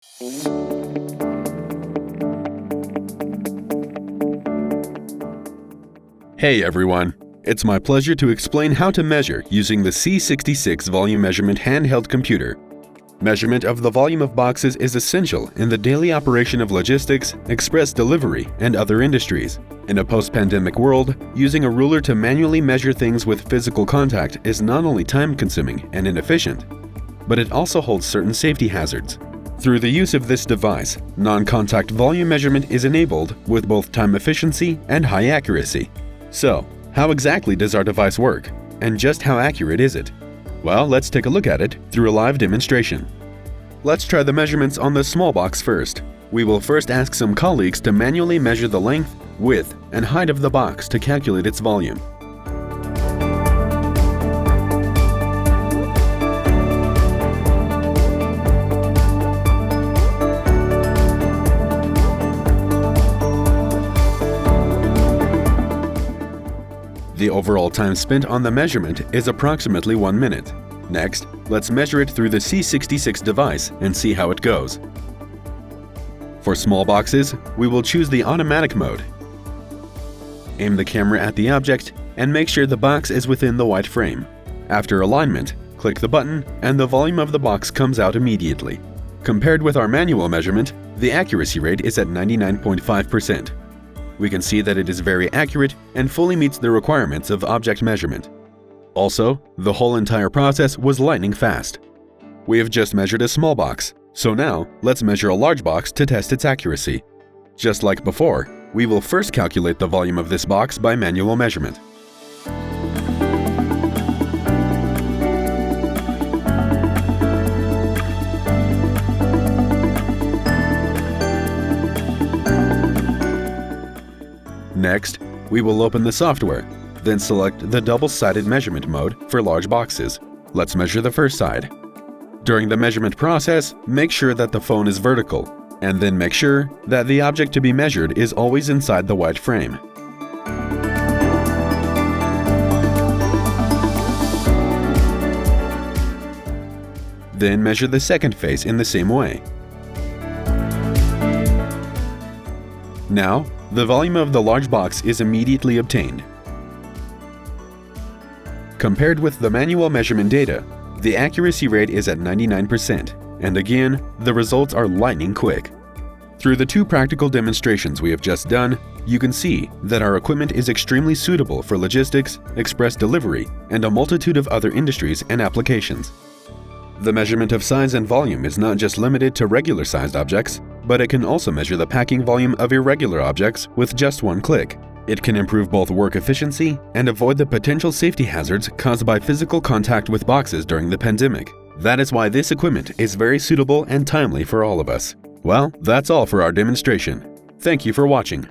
Hey everyone! It's my pleasure to explain how to measure using the C66 volume measurement handheld computer. Measurement of the volume of boxes is essential in the daily operation of logistics, express delivery, and other industries. In a post-pandemic world, using a ruler to manually measure things with physical contact is not only time-consuming and inefficient, but it also holds certain safety hazards. Through the use of this device, non-contact volume measurement is enabled with both time efficiency and high accuracy. So, how exactly does our device work? And just how accurate is it? Well, let's take a look at it through a live demonstration. Let's try the measurements on the small box first. We will first ask some colleagues to manually measure the length, width, and height of the box to calculate its volume. The overall time spent on the measurement is approximately 1 minute. Next, let's measure it through the C66 device and see how it goes. For small boxes, we will choose the automatic mode. Aim the camera at the object and make sure the box is within the white frame. After alignment, click the button and the volume of the box comes out immediately. Compared with our manual measurement, the accuracy rate is at 99.5%. We can see that it is very accurate and fully meets the requirements of object measurement. Also, the whole entire process was lightning fast. We have just measured a small box, so now let's measure a large box to test its accuracy. Just like before, we will first calculate the volume of this box by manual measurement. Next, we will open the software, then select the double-sided measurement mode for large boxes. Let's measure the first side. During the measurement process, make sure that the phone is vertical, and then make sure that the object to be measured is always inside the white frame. Then measure the second face in the same way. Now, the volume of the large box is immediately obtained. Compared with the manual measurement data, the accuracy rate is at 99%, and again, the results are lightning quick. Through the two practical demonstrations we have just done, you can see that our equipment is extremely suitable for logistics, express delivery, and a multitude of other industries and applications. The measurement of size and volume is not just limited to regular-sized objects, but it can also measure the packing volume of irregular objects with just one click. It can improve both work efficiency and avoid the potential safety hazards caused by physical contact with boxes during the pandemic. That is why this equipment is very suitable and timely for all of us. Well, that's all for our demonstration. Thank you for watching.